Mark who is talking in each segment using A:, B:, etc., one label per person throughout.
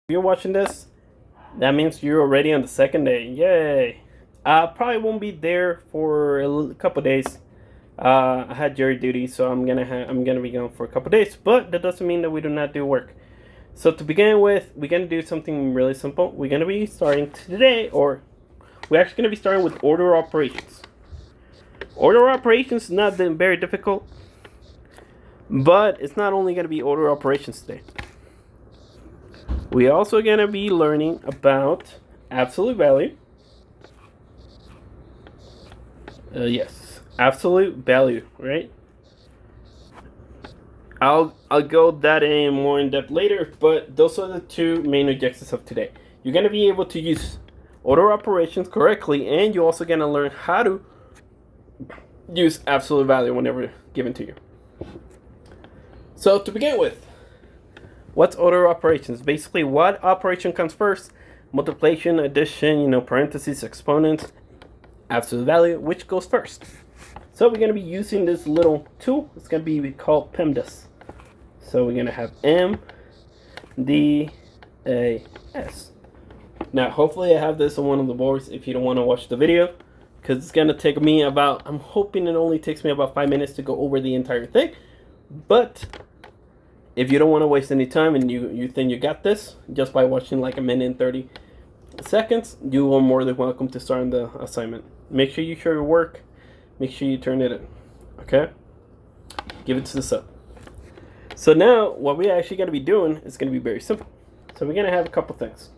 A: you're watching this, that means you're already on the second day. Yay! Probably won't be there for a couple days. I had jury duty, so I'm gonna be gone for a couple days. But that doesn't mean that we do not do work. So to begin with, we're gonna do something really simple. We're gonna be starting today, or we're actually gonna be starting with order operations. Order operations is not very difficult, but it's not only gonna be order operations today. We're also going to be learning about absolute value. Yes, absolute value, right? I'll go that in more in depth later, but those are the two main objectives of today. You're going to be able to use order operations correctly, and you're also going to learn how to use absolute value whenever given to you. So to begin with, what's order operations? Basically, what operation comes first? Multiplication, addition, parentheses, exponents, absolute value, which goes first. So we're going to be using this little tool. It's going to be called PEMDAS. So we're going to have MDAS. Now, hopefully I have this on one of the boards if you don't want to watch the video, because it's going to take me I'm hoping it only takes me about 5 minutes to go over the entire thing. But if you don't want to waste any time and you think you got this just by watching like a minute and 30 seconds, you are more than welcome to start on the assignment. Make sure you show your work. Make sure you turn it in. Okay? Give it to the sub. So now, what we actually going to be doing is going to be very simple. So we're going to have a couple things.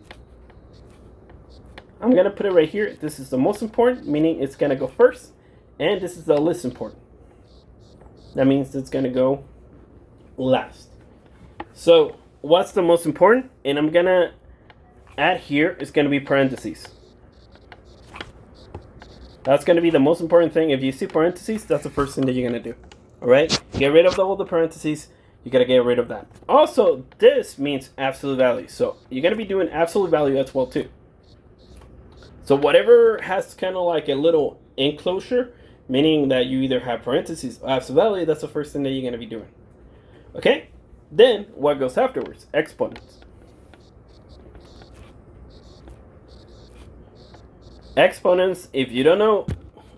A: I'm going to put it right here. This is the most important, meaning it's going to go first. And this is the least important. That means it's going to go last. So, what's the most important? And I'm going to add here is going to be parentheses. That's going to be the most important thing. If you see parentheses, that's the first thing that you're going to do. Alright? Get rid of all the parentheses. You got to get rid of that. Also, this means absolute value. So, you're going to be doing absolute value as well too. So, whatever has kind of like a little enclosure, meaning that you either have parentheses or absolute value, that's the first thing that you're going to be doing. Okay? Then, what goes afterwards? Exponents. Exponents, if you don't know,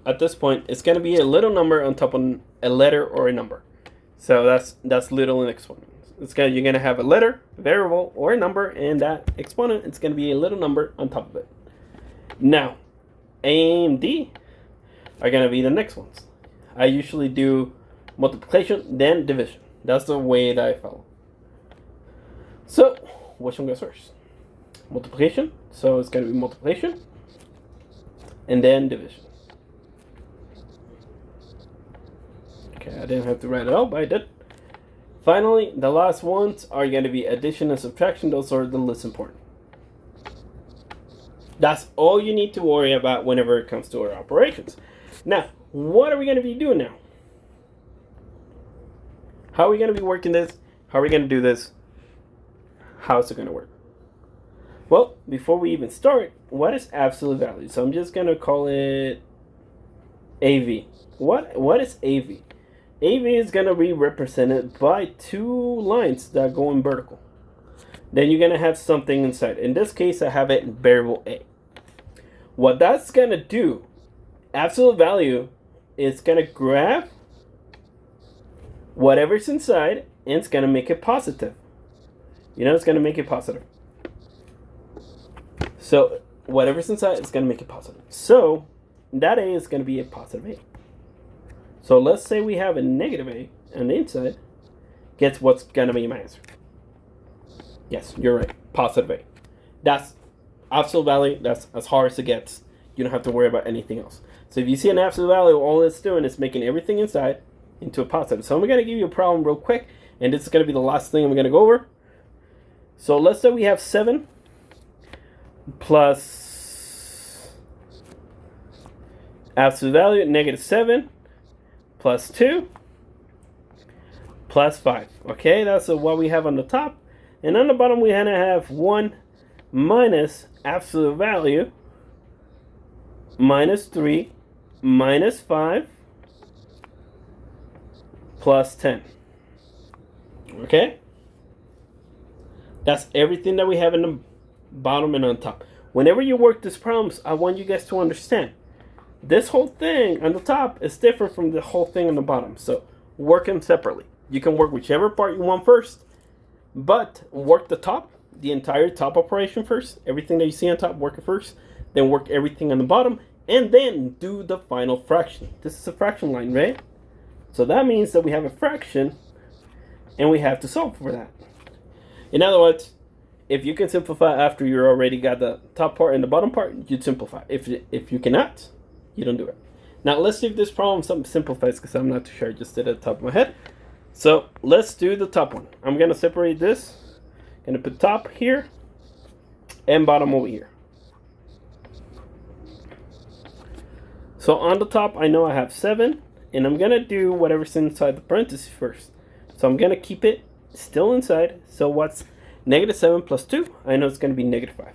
A: at this point, it's going to be a little number on top of a letter or a number. So that's little in exponents. You're going to have a letter, a variable, or a number, and that exponent, it's going to be a little number on top of it. Now, A and D are going to be the next ones. I usually do multiplication, then division. That's the way that I follow. So, which one goes first? Multiplication. So it's going to be multiplication. And then division. Okay, I didn't have to write it out, but I did. Finally, the last ones are going to be addition and subtraction. Those are the least important. That's all you need to worry about whenever it comes to our operations. Now, what are we going to be doing now? How are we going to be working this? How are we going to do this? How is it going to work? Well, before we even start, what is absolute value? So I'm just going to call it AV. What is AV? AV is going to be represented by two lines that go in vertical. Then you're going to have something inside. In this case, I have it in variable A. What that's going to do, absolute value, is going to grab whatever's inside, and it's going to make it positive. It's going to make it positive. So, whatever's inside, it's going to make it positive. So, that A is going to be a positive A. So, let's say we have a negative A on the inside. Guess what's going to be my answer? Yes, you're right. Positive A. That's absolute value. That's as hard as it gets. You don't have to worry about anything else. So, if you see an absolute value, all it's doing is making everything inside into a positive. So I'm going to give you a problem real quick, and this is going to be the last thing I'm going to go over. So let's say we have 7 plus absolute value, negative 7 plus 2 plus 5. Okay, that's what we have on the top. And on the bottom, we're going to have 1 minus absolute value minus 3 minus 5 plus 10. Okay? That's everything that we have in the bottom and on top. Whenever you work these problems, I want you guys to understand this whole thing on the top is different from the whole thing on the bottom. So work them separately. You can work whichever part you want first, but work the top, the entire top operation first. Everything that you see on top, work it first. Then work everything on the bottom, and then do the final fraction. This is a fraction line, right? So that means that we have a fraction, and we have to solve for that. In other words, if you can simplify after you already got the top part and the bottom part, you'd simplify. If you cannot, you don't do it. Now let's see if this problem simplifies, because I'm not too sure. I just did it at the top of my head. So let's do the top one. I'm going to separate this. I'm going to put top here and bottom over here. So on the top, I know I have 7, and I'm going to do whatever's inside the parentheses first. So I'm going to keep it still inside. So what's negative 7 plus 2? I know it's going to be negative 5.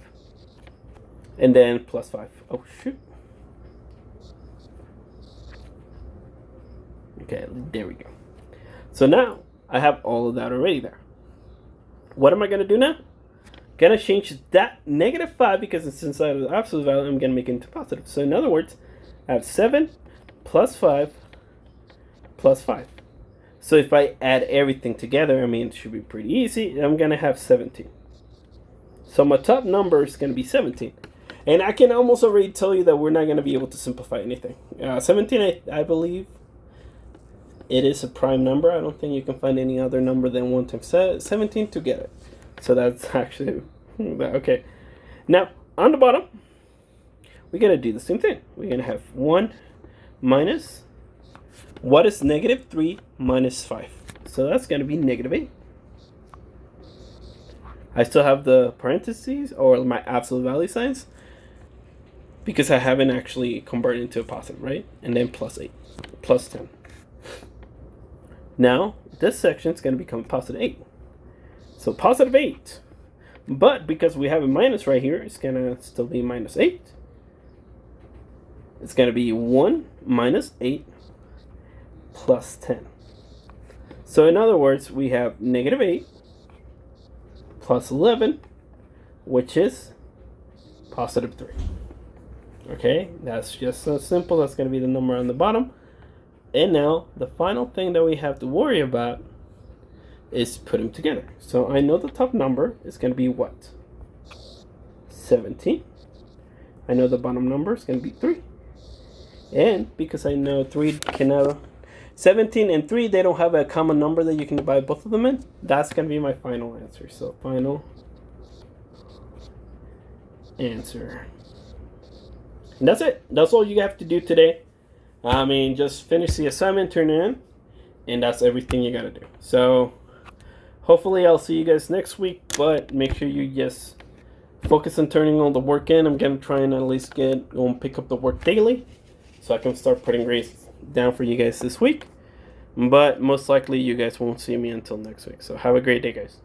A: And then plus 5. Oh, shoot. Okay, there we go. So now I have all of that already there. What am I going to do now? Going to change that negative 5, because it's inside of the absolute value. I'm going to make it into positive. So in other words, I have 7 plus 5 plus 5. So if I add everything together, I mean, it should be pretty easy. I'm going to have 17. So my top number is going to be 17. And I can almost already tell you that we're not going to be able to simplify anything. 17, I believe, it is a prime number. I don't think you can find any other number than 1 times 17 to get it. So that's actually okay. Now, on the bottom, we're going to do the same thing. We're going to have 1 minus, what is negative 3 minus 5? So that's going to be negative 8. I still have the parentheses, or my absolute value signs, because I haven't actually converted into a positive, right? And then plus 8, plus 10. Now, this section is going to become positive 8. So positive 8. But because we have a minus right here, it's going to still be minus 8. It's going to be 1 minus 8 plus 10. So in other words, we have negative 8 plus 11, which is positive 3. Okay, that's just so simple. That's going to be the number on the bottom. And now, the final thing that we have to worry about is put them together. So I know the top number is going to be what? 17. I know the bottom number is going to be 3. And because I know 3 cannot... 17 and 3, they don't have a common number that you can divide both of them in. That's going to be my final answer. So final answer. And that's it. That's all you have to do today. I mean, just finish the assignment, turn it in, and that's everything you gotta do. So, hopefully I'll see you guys next week, but make sure you just focus on turning all the work in. I'm gonna try and at least go and pick up the work daily, so I can start putting grades down for you guys this week. But most likely you guys won't see me until next week. So have a great day, guys.